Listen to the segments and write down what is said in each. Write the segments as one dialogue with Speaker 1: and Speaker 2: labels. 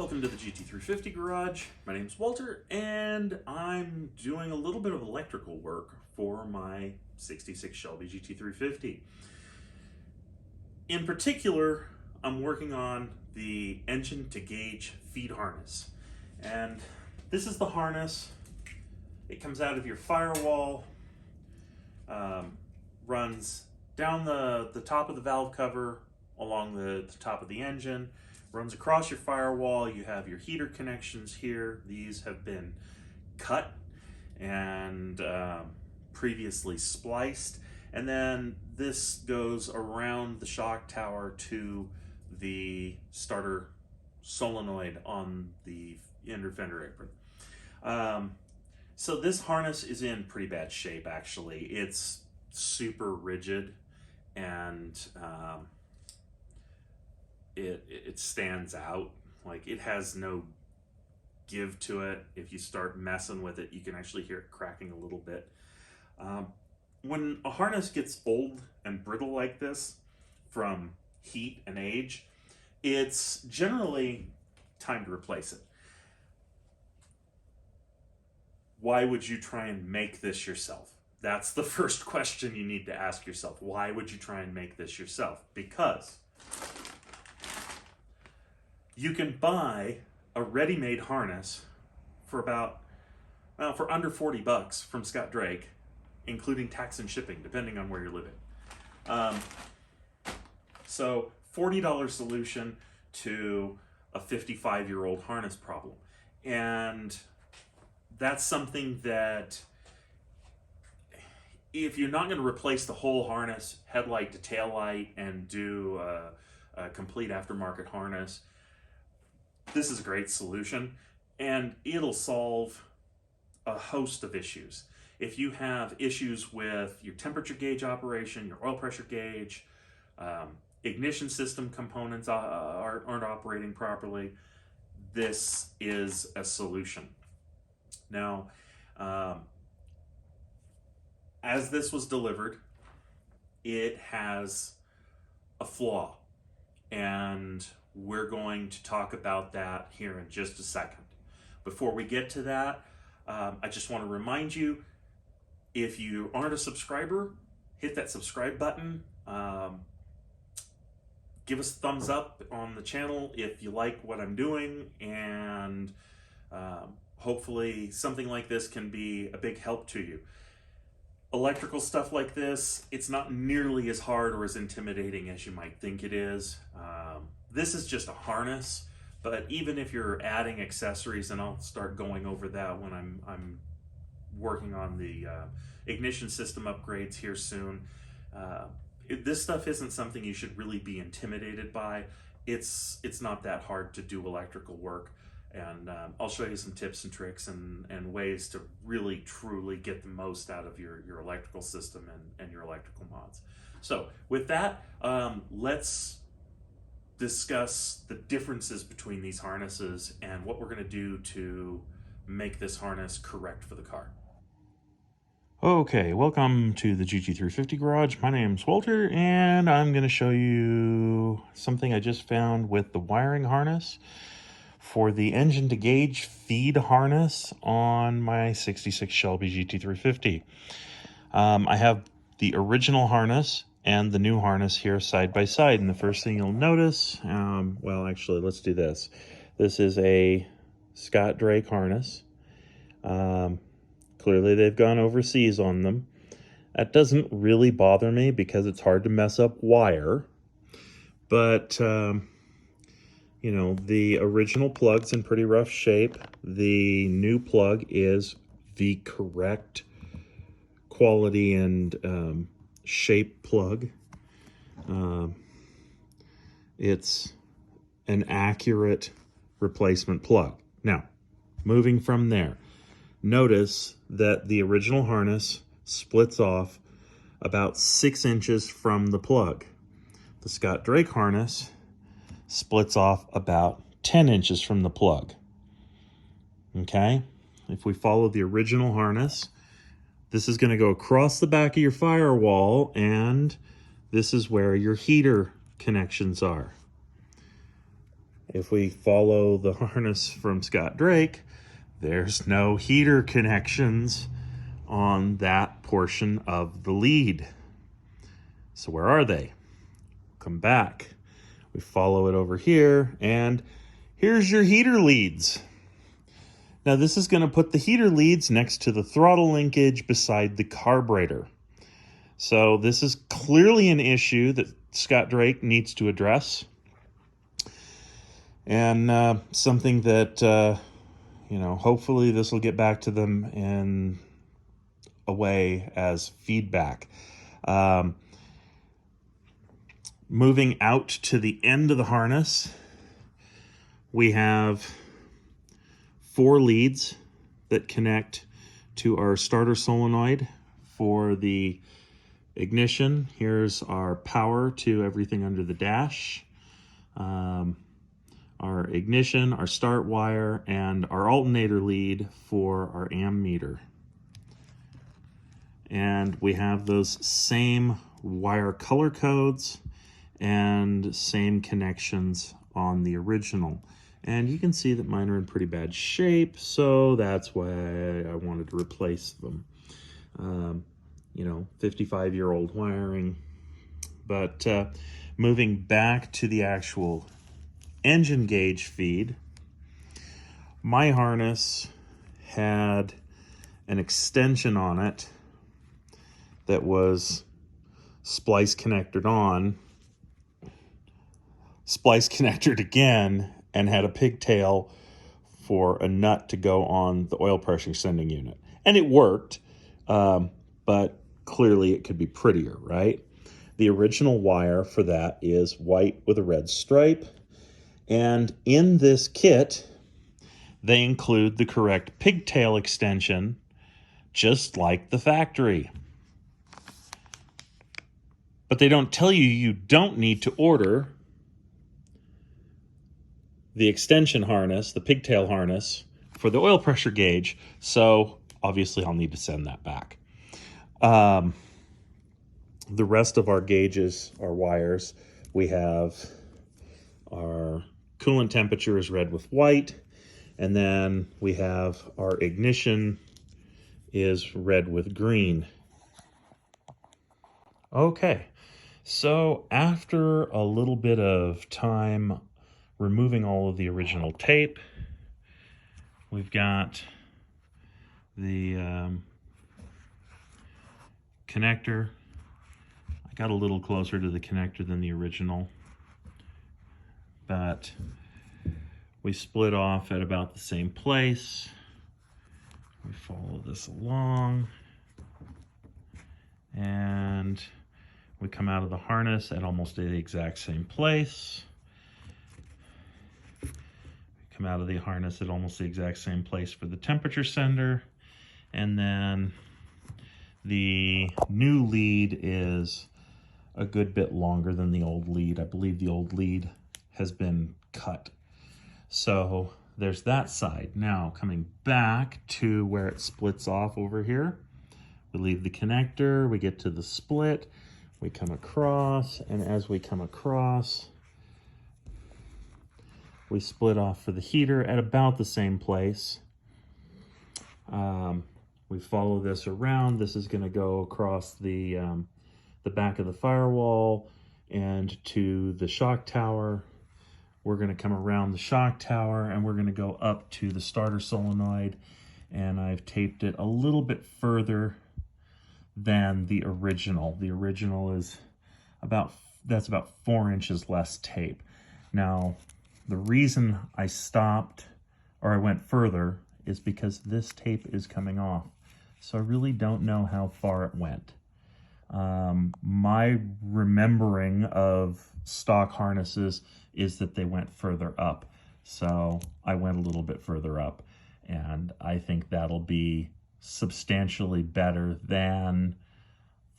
Speaker 1: Welcome to the GT350 garage. My name's Walter and I'm doing a little bit of electrical work for my 66 Shelby GT350. In particular, I'm working on the engine to gauge feed harness. And this is the harness. It comes out of your firewall, runs down the top of the valve cover along the top of the engine, runs across your firewall. You have your heater connections here. These have been cut and previously spliced. And then this goes around the shock tower to the starter solenoid on the inner fender apron. So this harness is in pretty bad shape, actually. It's super rigid and it stands out. Like, it has no give to it. If you start messing with it, you can actually hear it cracking a little bit. When a harness gets old and brittle like this from heat and age, it's generally time to replace it. Why would you try and make this yourself? That's the first question you need to ask yourself. Why would you try and make this yourself? Because you can buy a ready-made harness for for under 40 bucks from Scott Drake, including tax and shipping, depending on where you're living. So $40 solution to a 55-year-old harness problem. And that's something that, if you're not going to replace the whole harness, headlight to tail light, and do a complete aftermarket harness, this is a great solution, and it'll solve a host of issues. If you have issues with your temperature gauge operation, your oil pressure gauge, ignition system components aren't operating properly, this is a solution. Now, as this was delivered, it has a flaw, and we're going to talk about that here in just a second. Before we get to that, I just want to remind you, if you aren't a subscriber, hit that subscribe button. Give us a thumbs up on the channel if you like what I'm doing, and hopefully something like this can be a big help to you. Electrical stuff like this, it's not nearly as hard or as intimidating as you might think it is. This is just a harness, but even if you're adding accessories, and I'll start going over that when I'm working on the ignition system upgrades here soon, this stuff isn't something you should really be intimidated by. It's not that hard to do electrical work, and I'll show you some tips and tricks and ways to really truly get the most out of your electrical system and your electrical mods. So with that, let's discuss the differences between these harnesses and what we're going to do to make this harness correct for the car. Okay, welcome to the GT350 garage. My name's Walter, and I'm going to show you something I just found with the wiring harness for the engine to gauge feed harness on my 66 Shelby GT350. I have the original harness and the new harness here side by side, and the first thing you'll notice, well, actually, let's do this. This is a Scott Drake harness. Clearly they've gone overseas on them. That doesn't really bother me because it's hard to mess up wire, but you know, the original plug's in pretty rough shape. The new plug is the correct quality and shape plug. It's an accurate replacement plug. Now, moving from there, notice that the original harness splits off about 6 inches from the plug. The Scott Drake harness splits off about 10 inches from the plug. Okay, if we follow the original harness, this is going to go across the back of your firewall, and this is where your heater connections are. if we follow the harness from Scott Drake, there's no heater connections on that portion of the lead. So where are they? Come back. We follow it over here, and here's your heater leads. Now this is going to put the heater leads next to the throttle linkage beside the carburetor. So this is clearly an issue that Scott Drake needs to address. And something that, you know, hopefully this will get back to them in a way as feedback. Moving out to the end of the harness, we have 4 leads that connect to our starter solenoid for the ignition. Here's our power to everything under the dash. Our ignition, our start wire, and our alternator lead for our ammeter. And we have those same wire color codes and same connections on the original. And you can see that mine are in pretty bad shape, so that's why I wanted to replace them. You know, 55-year-old wiring. But moving back to the actual engine gauge feed, my harness had an extension on it that was splice connected on, splice connected again, and had a pigtail for a nut to go on the oil pressure sending unit. And it worked, but clearly it could be prettier, right? The original wire for that is white with a red stripe. And in this kit, they include the correct pigtail extension, just like the factory. But they don't tell you you don't need to order the extension harness, the pigtail harness, for the oil pressure gauge. So obviously I'll need to send that back. The rest of our gauges, our wires, we have our coolant temperature is red with white, and then we have our ignition is red with green. Okay, so after a little bit of time removing all of the original tape, we've got the connector. I got a little closer to the connector than the original, but we split off at about the same place. We follow this along, and we come out of the harness at almost the exact same place. We come out of the harness at almost the exact same place for the temperature sender, and then the new lead is a good bit longer than the old lead. I believe the old lead has been cut. So there's that side. Now coming back to where it splits off over here, we leave the connector, we get to the split, we come across, and as we come across, we split off for the heater at about the same place. We follow this around. This is going to go across the back of the firewall and to the shock tower. We're going to come around the shock tower, and we're going to go up to the starter solenoid, and I've taped it a little bit further than the original. The original is about 4 inches less tape. Now, the reason I stopped, or I went further, is because this tape is coming off. So I really don't know how far it went. My remembering of stock harnesses is that they went further up. So I went a little bit further up, and I think that'll be substantially better than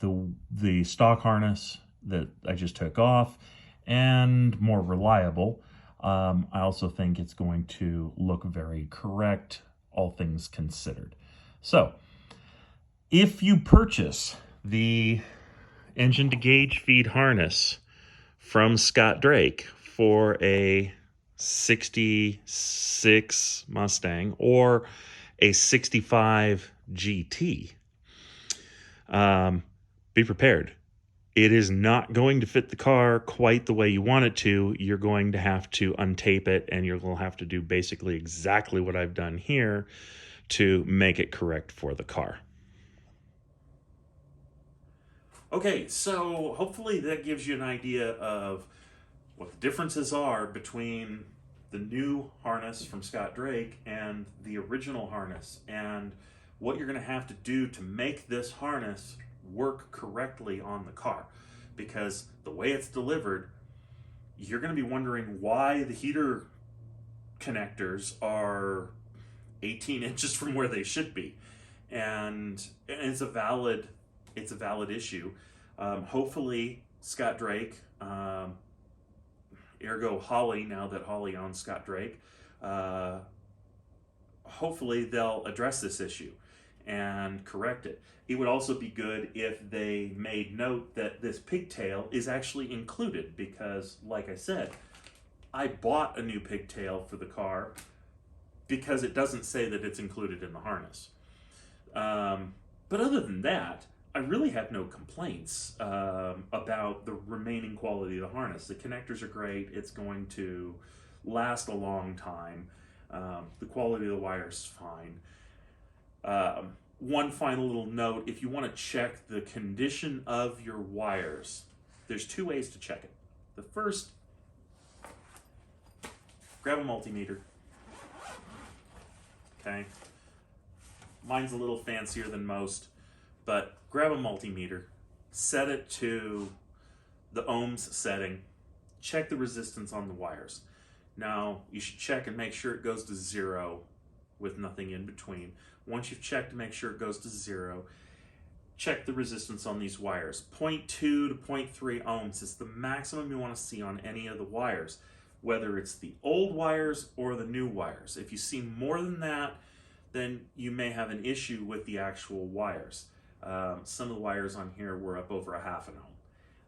Speaker 1: the stock harness that I just took off, and more reliable. I also think it's going to look very correct, all things considered. So if you purchase the engine to gauge feed harness from Scott Drake for a
Speaker 2: 66 Mustang or a 65 GT, be prepared. It is not going to fit the car quite the way you want it to. You're going to have to untape it, and you're going to have to do basically exactly what I've done here to make it correct for the car.
Speaker 1: Okay, so hopefully that gives you an idea of what the differences are between the new harness from Scott Drake and the original harness, and what you're going to have to do to make this harness work correctly on the car. Because the way it's delivered, you're going to be wondering why the heater connectors are 18 inches from where they should be, and it's a valid issue. Hopefully Scott Drake, ergo Holly, now that Holly owns Scott Drake, hopefully they'll address this issue and correct it. It would also be good if they made note that this pigtail is actually included, because like I said, I bought a new pigtail for the car because it doesn't say that it's included in the harness. But other than that, I really have no complaints about the remaining quality of the harness. The connectors are great. It's going to last a long time. The quality of the wire is fine. One final little note, if you want to check the condition of your wires, there's two ways to check it. The first, grab a multimeter. Okay. Mine's a little fancier than most, but grab a multimeter, set it to the ohms setting, check the resistance on the wires. Now, you should check and make sure it goes to 0 with nothing in between. Once you've checked to make sure it goes to 0, check the resistance on these wires. 0.2 to 0.3 ohms is the maximum you want to see on any of the wires, whether it's the old wires or the new wires. If you see more than that, then you may have an issue with the actual wires. Some of the wires on here were up over 0.5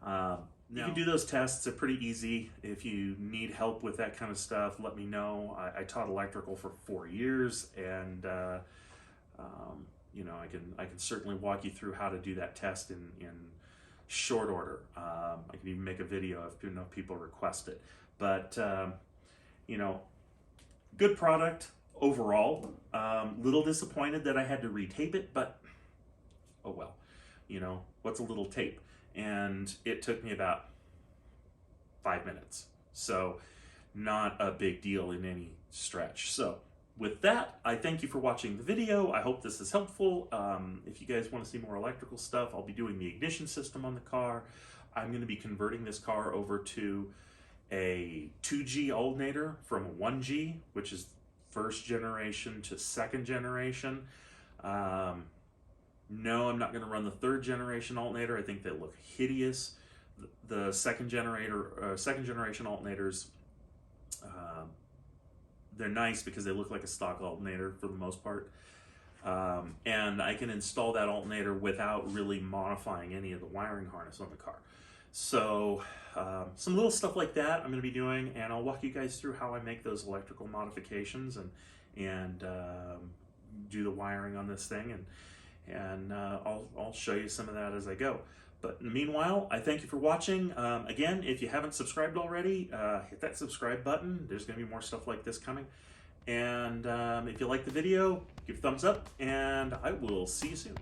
Speaker 1: ohm. You can do those tests. They're pretty easy. If you need help with that kind of stuff, let me know. I taught electrical for 4 years, and you know, I can certainly walk you through how to do that test in short order. I can even make a video if enough people request it. But you know, good product overall. Little disappointed that I had to retape it, but oh well. You know, what's a little tape? And it took me about 5 minutes. So not a big deal in any stretch. So with that, I thank you for watching the video. I hope this is helpful. If you guys want to see more electrical stuff, I'll be doing the ignition system on the car. I'm going to be converting this car over to a 2G alternator from a 1G, which is first generation to second generation. No, I'm not going to run the third generation alternator. I think they look hideous. The second generation alternators, they're nice because they look like a stock alternator for the most part. And I can install that alternator without really modifying any of the wiring harness on the car. So some little stuff like that I'm going to be doing, and I'll walk you guys through how I make those electrical modifications and do the wiring on this thing, and I'll show you some of that as I go. But meanwhile, I thank you for watching. Again, if you haven't subscribed already, hit that subscribe button. There's going to be more stuff like this coming. And if you like the video, give a thumbs up, and I will see you soon.